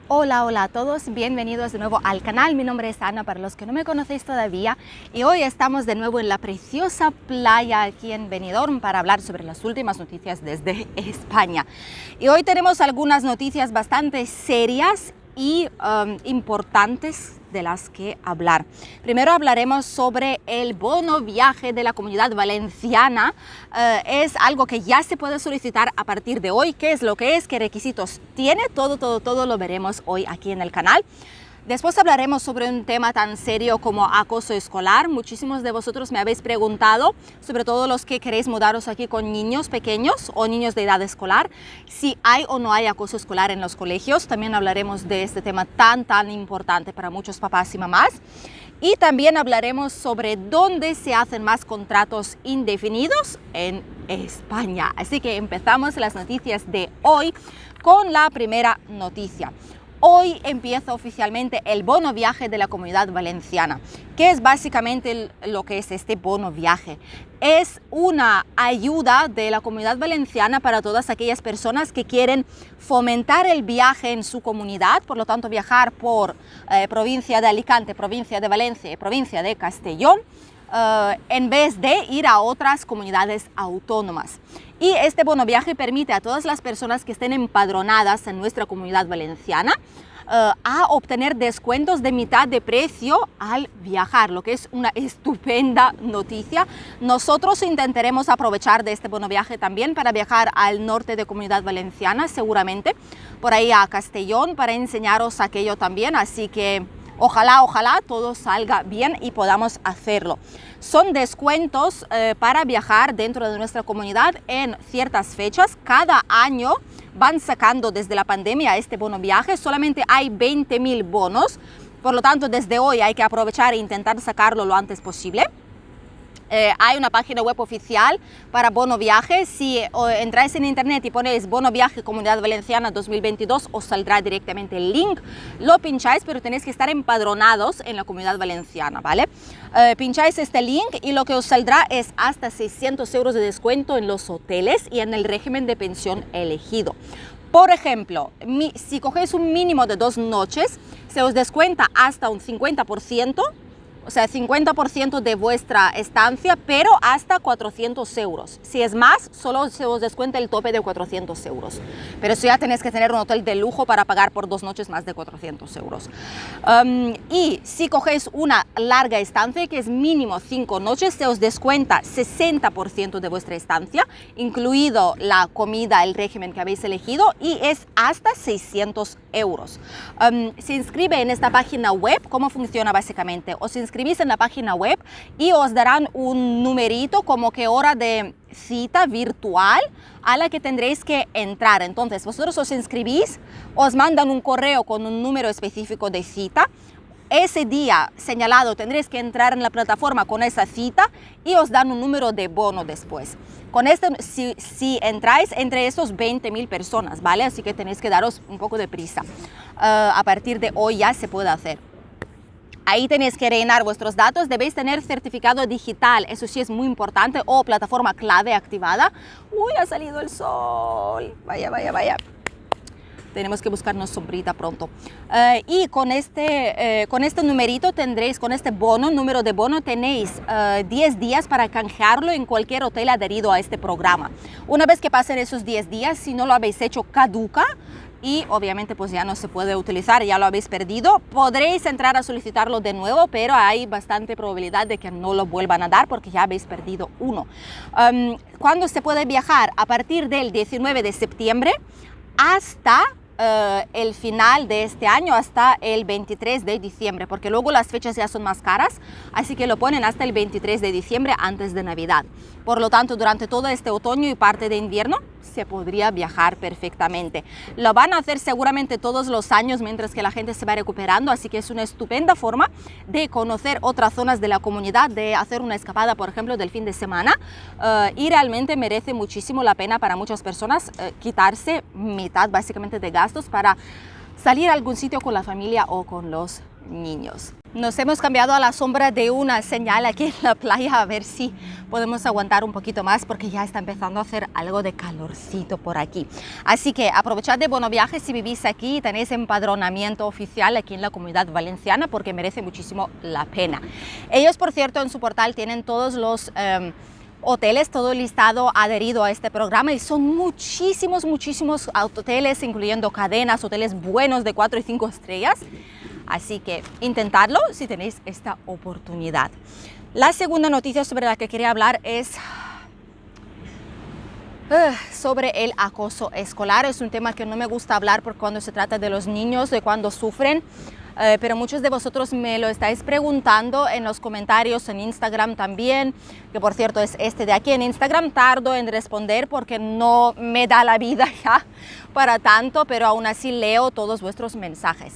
Hola, hola a todos, bienvenidos de nuevo al canal. Mi nombre es Ana, para los que no me conocéis todavía, y hoy estamos de nuevo en la preciosa playa aquí en Benidorm para hablar sobre las últimas noticias desde España. Y hoy tenemos algunas noticias bastante serias y importantes de las que hablar. Primero hablaremos sobre el bono viaje de la Comunidad Valenciana. Es algo que ya se puede solicitar a partir de hoy. ¿Qué es lo que es? ¿Qué requisitos tiene? Todo lo veremos hoy aquí en el canal. Después hablaremos sobre un tema tan serio como acoso escolar. Muchísimos de vosotros me habéis preguntado, sobre todo los que queréis mudaros aquí con niños pequeños o niños de edad escolar, si hay o no hay acoso escolar en los colegios. También hablaremos de este tema tan importante para muchos papás y mamás. Y también hablaremos sobre dónde se hacen más contratos indefinidos en España. Así que empezamos las noticias de hoy con la primera noticia. Hoy empieza oficialmente el bono viaje de la Comunidad Valenciana. ¿Qué es básicamente lo que es este bono viaje? Es una ayuda de la Comunidad Valenciana para todas aquellas personas que quieren fomentar el viaje en su comunidad, por lo tanto viajar por provincia de Alicante, provincia de Valencia y provincia de Castellón, en vez de ir a otras comunidades autónomas. Y este bono viaje permite a todas las personas que estén empadronadas en nuestra Comunidad Valenciana a obtener descuentos de mitad de precio al viajar, lo que es una estupenda noticia. Nosotros intentaremos aprovechar de este bono viaje también para viajar al norte de Comunidad Valenciana, seguramente por ahí a Castellón, para enseñaros aquello también, así que ojalá todo salga bien y podamos hacerlo. Son descuentos para viajar dentro de nuestra comunidad en ciertas fechas. Cada año van sacando desde la pandemia este bono viaje. Solamente hay 20.000 bonos, por lo tanto desde hoy hay que aprovechar e intentar sacarlo lo antes posible. Hay una página web oficial para bono viaje. Si entráis en internet y ponéis bono viaje Comunidad Valenciana 2022, os saldrá directamente el link. Lo pincháis, pero tenéis que estar empadronados en la Comunidad Valenciana, ¿vale? Pincháis este link y lo que os saldrá es hasta 600 euros de descuento en los hoteles y en el régimen de pensión elegido. Por ejemplo, si cogéis un mínimo de 2 noches, se os descuenta hasta un 50%. O sea, 50% de vuestra estancia, pero hasta 400 euros. Si es más, solo se os descuenta el tope de 400 euros. Pero si ya tenéis que tener un hotel de lujo para pagar por 2 noches más de 400 euros. Y si cogéis una larga estancia, que es mínimo 5 noches, se os descuenta 60% de vuestra estancia, incluido la comida, el régimen que habéis elegido, y es hasta 600 euros. Se inscribe en esta página web. ¿Cómo funciona básicamente? Os inscribís en la página web y os darán un numerito como que hora de cita virtual a la que tendréis que entrar. Entonces vosotros os inscribís, os mandan un correo con un número específico de cita. Ese día señalado tendréis que entrar en la plataforma con esa cita y os dan un número de bono después. Con este, si entráis entre esos 20.000 personas, ¿vale? Así que tenéis que daros un poco de prisa. A partir de hoy ya se puede hacer. Ahí tenéis que rellenar vuestros datos, debéis tener certificado digital, eso sí es muy importante, o plataforma clave activada. ¡Uy, ha salido el sol! Vaya. Tenemos que buscarnos sombrita pronto. Y con este numerito tendréis, con este bono, número de bono, tenéis 10 días para canjearlo en cualquier hotel adherido a este programa. Una vez que pasen esos 10 días, si no lo habéis hecho, caduca. Y obviamente pues ya no se puede utilizar, ya lo habéis perdido. Podréis entrar a solicitarlo de nuevo, pero hay bastante probabilidad de que no lo vuelvan a dar porque ya habéis perdido uno. ¿Cuándo se puede viajar? A partir del 19 de septiembre hasta el final de este año, hasta el 23 de diciembre, porque luego las fechas ya son más caras, así que lo ponen hasta el 23 de diciembre antes de Navidad. Por lo tanto, durante todo este otoño y parte de invierno se podría viajar perfectamente. Lo van a hacer seguramente todos los años mientras que la gente se va recuperando, así que es una estupenda forma de conocer otras zonas de la comunidad, de hacer una escapada, por ejemplo, del fin de semana, y realmente merece muchísimo la pena para muchas personas quitarse mitad básicamente de gastos para salir a algún sitio con la familia o con los niños. Nos hemos cambiado a la sombra de una señal aquí en la playa a ver si podemos aguantar un poquito más porque ya está empezando a hacer algo de calorcito por aquí. Así que aprovechad de Bono Viaje si vivís aquí y tenéis empadronamiento oficial aquí en la Comunidad Valenciana porque merece muchísimo la pena. Ellos, por cierto, en su portal tienen todos los hoteles, todo listado adherido a este programa y son muchísimos hoteles, incluyendo cadenas, hoteles buenos de 4 y 5 estrellas. Así que intentadlo si tenéis esta oportunidad. La segunda noticia sobre la que quería hablar es sobre el acoso escolar. Es un tema que no me gusta hablar por cuando se trata de los niños, de cuando sufren. Pero muchos de vosotros me lo estáis preguntando en los comentarios, en Instagram también, que por cierto es este de aquí. En Instagram tardo en responder porque no me da la vida ya para tanto, pero aún así leo todos vuestros mensajes.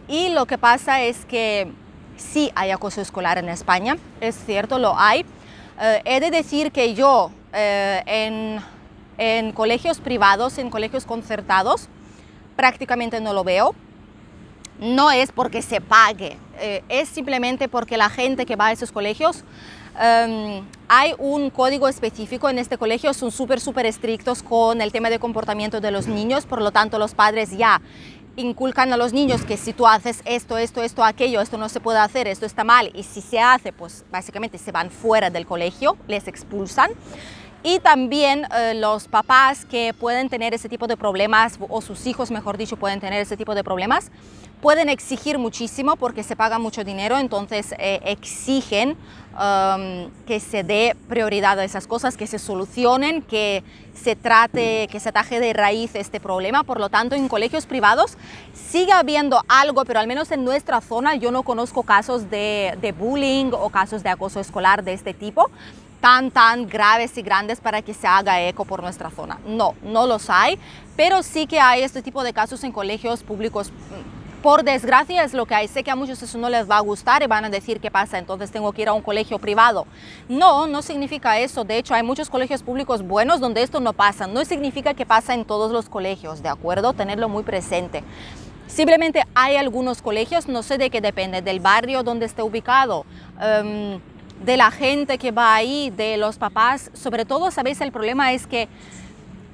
Y lo que pasa es que sí hay acoso escolar en España, es cierto, lo hay. He de decir que yo en colegios privados, en colegios concertados, prácticamente no lo veo. No es porque se pague, es simplemente porque la gente que va a esos colegios, hay un código específico en este colegio, son súper estrictos con el tema de comportamiento de los niños, por lo tanto los padres ya inculcan a los niños que si tú haces esto, aquello, esto no se puede hacer, esto está mal, y si se hace, pues básicamente se van fuera del colegio, les expulsan. Y también los papás que pueden tener ese tipo de problemas, o sus hijos, mejor dicho, pueden tener ese tipo de problemas, pueden exigir muchísimo porque se paga mucho dinero, entonces exigen que se dé prioridad a esas cosas, que se solucionen, que se trate, que se ataje de raíz este problema. Por lo tanto, en colegios privados sigue habiendo algo, pero al menos en nuestra zona yo no conozco casos de bullying o casos de acoso escolar de este tipo, tan graves y grandes para que se haga eco por nuestra zona. No los hay, pero sí que hay este tipo de casos en colegios públicos. Por desgracia es lo que hay. Sé que a muchos eso no les va a gustar y van a decir qué pasa, entonces tengo que ir a un colegio privado. No significa eso. De hecho, hay muchos colegios públicos buenos donde esto no pasa. No significa que pasa en todos los colegios, ¿de acuerdo? Tenerlo muy presente. Simplemente hay algunos colegios, no sé de qué depende, del barrio donde esté ubicado, de la gente que va ahí, de los papás. Sobre todo, ¿sabéis? El problema es que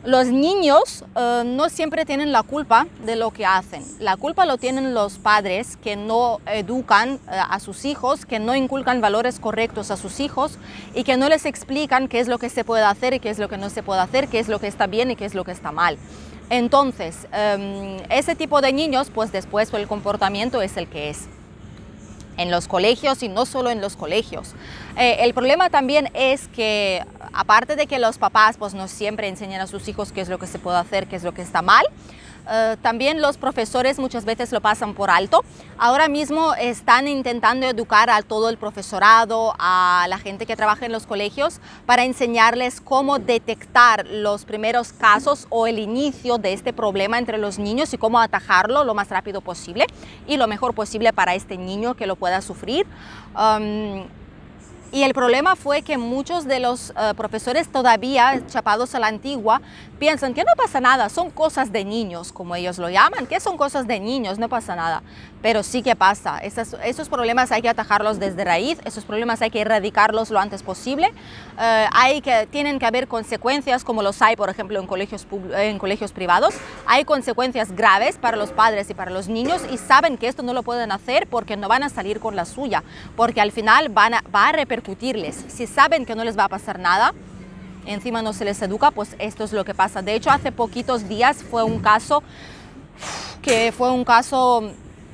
los niños no siempre tienen la culpa de lo que hacen. La culpa lo tienen los padres que no educan a sus hijos, que no inculcan valores correctos a sus hijos y que no les explican qué es lo que se puede hacer y qué es lo que no se puede hacer, qué es lo que está bien y qué es lo que está mal. Entonces, ese tipo de niños, pues después el comportamiento es el que es en los colegios y no solo en los colegios. El problema también es que, aparte de que los papás pues no siempre enseñan a sus hijos qué es lo que se puede hacer, qué es lo que está mal, también los profesores muchas veces lo pasan por alto. Ahora mismo están intentando educar a todo el profesorado, a la gente que trabaja en los colegios, para enseñarles cómo detectar los primeros casos o el inicio de este problema entre los niños y cómo atajarlo lo más rápido posible y lo mejor posible para este niño que lo pueda sufrir. Y el problema fue que muchos de los profesores todavía chapados a la antigua piensan que no pasa nada, son cosas de niños, como ellos lo llaman, que son cosas de niños, no pasa nada. Pero sí que pasa, esos problemas hay que atajarlos desde raíz, esos problemas hay que erradicarlos lo antes posible. Tienen que haber consecuencias, como los hay, por ejemplo, en colegios privados. Hay consecuencias graves para los padres y para los niños y saben que esto no lo pueden hacer porque no van a salir con la suya, porque al final va a repercutirles. Si saben que no les va a pasar nada, encima no se les educa, pues esto es lo que pasa. De hecho, hace poquitos días fue un caso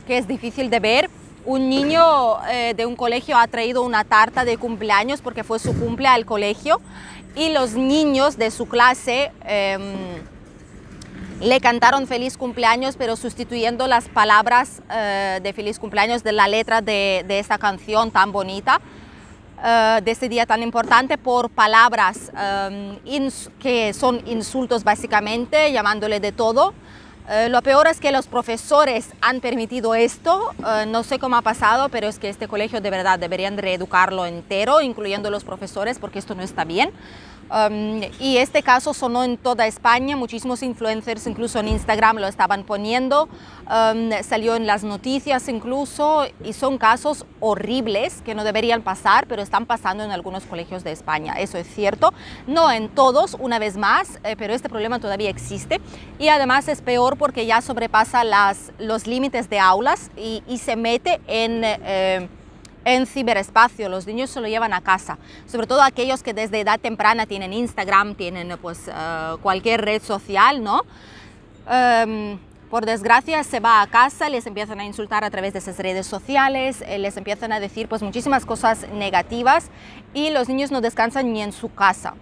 que es difícil de ver. Un niño de un colegio ha traído una tarta de cumpleaños porque fue su cumple al colegio y los niños de su clase le cantaron feliz cumpleaños, pero sustituyendo las palabras de feliz cumpleaños de la letra de esta canción tan bonita, de este día tan importante, por palabras que son insultos básicamente, llamándole de todo. Lo peor es que los profesores han permitido esto. No sé cómo ha pasado, pero es que este colegio de verdad deberían reeducarlo entero, incluyendo los profesores, porque esto no está bien. Y este caso sonó en toda España, muchísimos influencers incluso en Instagram lo estaban poniendo, salió en las noticias incluso, y son casos horribles que no deberían pasar, pero están pasando en algunos colegios de España, eso es cierto, no en todos, una vez más, pero este problema todavía existe y además es peor porque ya sobrepasa los límites de aulas y se mete en ciberespacio. Los niños se lo llevan a casa, sobre todo aquellos que desde edad temprana tienen Instagram, tienen pues cualquier red social, ¿no? Por desgracia se va a casa, les empiezan a insultar a través de esas redes sociales, les empiezan a decir pues muchísimas cosas negativas y los niños no descansan ni en su casa.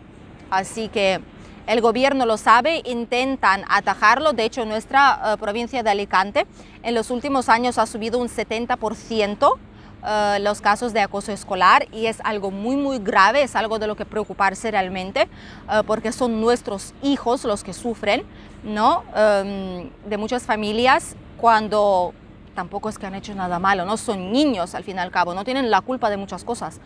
Así que el gobierno lo sabe, intentan atajarlo. De hecho, nuestra provincia de Alicante en los últimos años ha subido un 70% los casos de acoso escolar y es algo muy grave, es algo de lo que preocuparse realmente porque son nuestros hijos los que sufren, ¿no? De muchas familias cuando tampoco es que han hecho nada malo, ¿no? Son niños al fin y al cabo, no tienen la culpa de muchas cosas.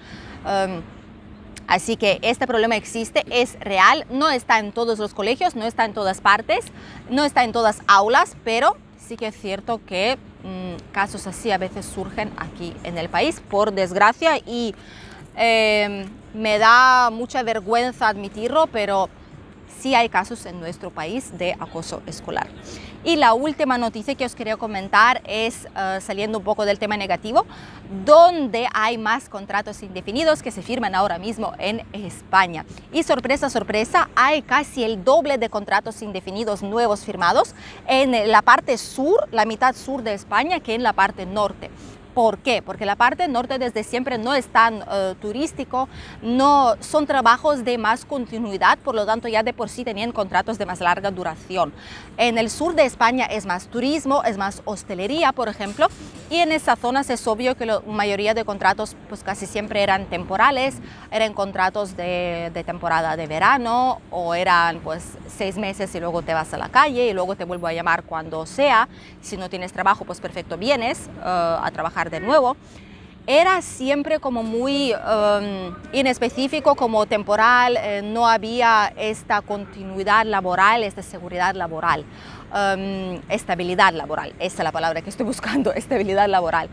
Así que este problema existe, es real, no está en todos los colegios, no está en todas partes, no está en todas aulas, pero sí que es cierto que casos así a veces surgen aquí en el país, por desgracia, y me da mucha vergüenza admitirlo, pero sí hay casos en nuestro país de acoso escolar. Y la última noticia que os quería comentar es, saliendo un poco del tema negativo, donde hay más contratos indefinidos que se firman ahora mismo en España. Y sorpresa, sorpresa, hay casi el doble de contratos indefinidos nuevos firmados en la parte sur, la mitad sur de España, que en la parte norte. ¿Por qué? Porque la parte norte desde siempre no es tan turístico, no son trabajos de más continuidad, por lo tanto ya de por sí tenían contratos de más larga duración. En el sur de España es más turismo, es más hostelería, por ejemplo, y en esas zonas es obvio que la mayoría de contratos pues casi siempre eran temporales, eran contratos de temporada de verano o eran pues 6 meses y luego te vas a la calle y luego te vuelvo a llamar cuando sea. Si no tienes trabajo, pues perfecto, vienes a trabajar de nuevo. Era siempre como muy inespecífico, como temporal, no había esta continuidad laboral, esta seguridad laboral, estabilidad laboral, esa es la palabra que estoy buscando, estabilidad laboral.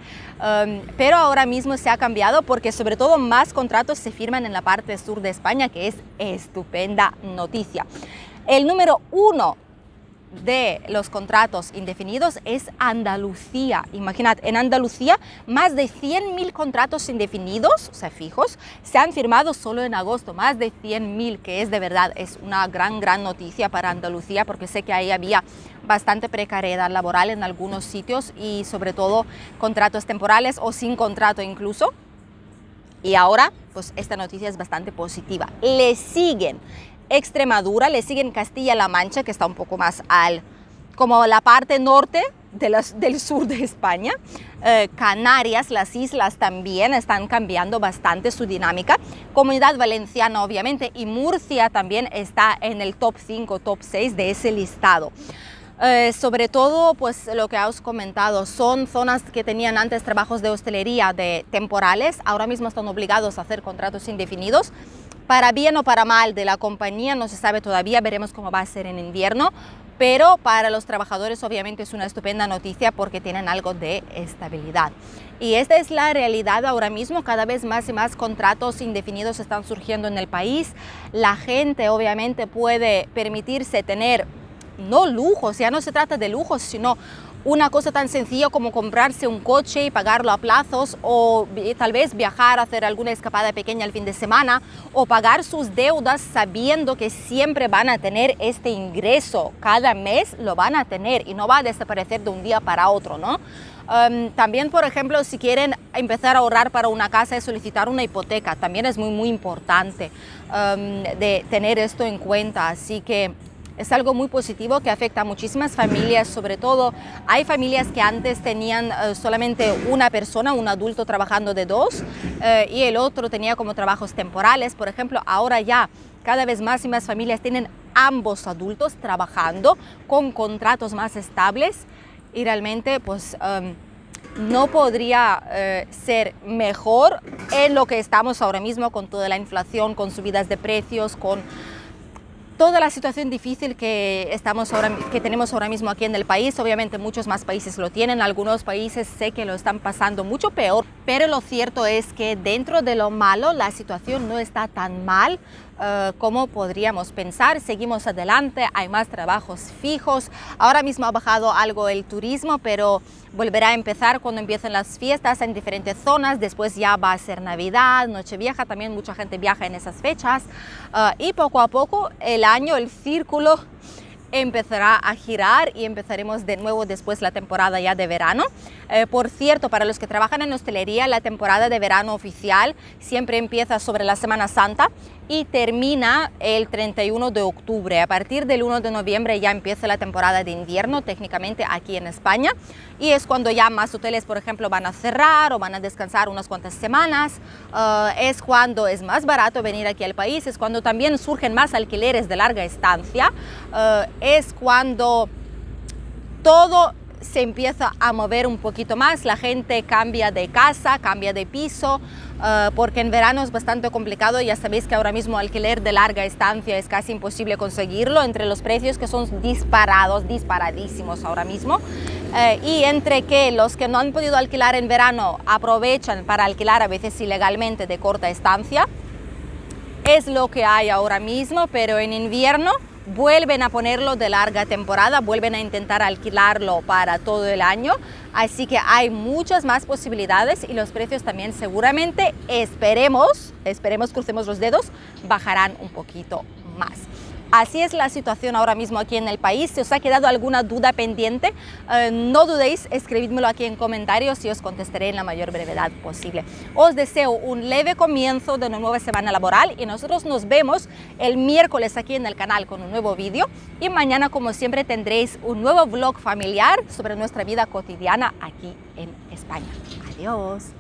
Pero ahora mismo se ha cambiado porque sobre todo más contratos se firman en la parte sur de España, que es estupenda noticia. El número 1 de los contratos indefinidos es Andalucía. Imaginad, en Andalucía más de 100.000 contratos indefinidos, o sea, fijos, se han firmado solo en agosto, más de 100.000, que es de verdad, es una gran noticia para Andalucía, porque sé que ahí había bastante precariedad laboral en algunos sitios y sobre todo contratos temporales o sin contrato incluso. Y ahora, pues esta noticia es bastante positiva. Le siguen Extremadura, le siguen Castilla-La Mancha, que está un poco más como la parte norte del sur de España. Canarias, las islas también están cambiando bastante su dinámica. Comunidad Valenciana, obviamente, y Murcia también está en el top 5, top 6 de ese listado. Sobre todo, pues lo que os comentado, son zonas que tenían antes trabajos de hostelería de temporales, ahora mismo están obligados a hacer contratos indefinidos. Para bien o para mal de la compañía no se sabe todavía, veremos cómo va a ser en invierno, pero para los trabajadores obviamente es una estupenda noticia porque tienen algo de estabilidad. Y esta es la realidad ahora mismo, cada vez más y más contratos indefinidos están surgiendo en el país. La gente obviamente puede permitirse tener, no lujos, ya no se trata de lujos, sino una cosa tan sencilla como comprarse un coche y pagarlo a plazos, o tal vez viajar, hacer alguna escapada pequeña el fin de semana, o pagar sus deudas sabiendo que siempre van a tener este ingreso, cada mes lo van a tener y no va a desaparecer de un día para otro, ¿no? También, por ejemplo, si quieren empezar a ahorrar para una casa y solicitar una hipoteca, también es muy importante de tener esto en cuenta, así que es algo muy positivo que afecta a muchísimas familias, sobre todo hay familias que antes tenían solamente una persona, un adulto trabajando de 2 y el otro tenía como trabajos temporales, por ejemplo. Ahora ya cada vez más y más familias tienen ambos adultos trabajando con contratos más estables y realmente pues no podría ser mejor en lo que estamos ahora mismo con toda la inflación, con subidas de precios, con toda la situación difícil que tenemos ahora mismo aquí en el país. Obviamente muchos más países lo tienen, algunos países sé que lo están pasando mucho peor, pero lo cierto es que dentro de lo malo la situación no está tan mal como podríamos pensar. Seguimos adelante, hay más trabajos fijos. Ahora mismo ha bajado algo el turismo, pero volverá a empezar cuando empiecen las fiestas en diferentes zonas. Después ya va a ser Navidad, Nochevieja, también mucha gente viaja en esas fechas. Y poco a poco el círculo empezará a girar y empezaremos de nuevo después la temporada ya de verano. Por cierto, para los que trabajan en hostelería, la temporada de verano oficial siempre empieza sobre la Semana Santa y termina el 31 de octubre. A partir del 1 de noviembre ya empieza la temporada de invierno, técnicamente aquí en España, y es cuando ya más hoteles, por ejemplo, van a cerrar o van a descansar unas cuantas semanas. Es cuando es más barato venir aquí al país, es cuando también surgen más alquileres de larga estancia, es cuando todo se empieza a mover un poquito más, la gente cambia de casa, cambia de piso, porque en verano es bastante complicado. Ya sabéis que ahora mismo alquiler de larga estancia es casi imposible conseguirlo, entre los precios que son disparadísimos ahora mismo, y entre que los que no han podido alquilar en verano aprovechan para alquilar a veces ilegalmente de corta estancia. Es lo que hay ahora mismo, pero en invierno vuelven a ponerlo de larga temporada, vuelven a intentar alquilarlo para todo el año, así que hay muchas más posibilidades y los precios también seguramente, esperemos, crucemos los dedos, bajarán un poquito más. Así es la situación ahora mismo aquí en el país. Si os ha quedado alguna duda pendiente, no dudéis, escribidmelo aquí en comentarios y os contestaré en la mayor brevedad posible. Os deseo un leve comienzo de una nueva semana laboral y nosotros nos vemos el miércoles aquí en el canal con un nuevo vídeo, y mañana, como siempre, tendréis un nuevo vlog familiar sobre nuestra vida cotidiana aquí en España. Adiós.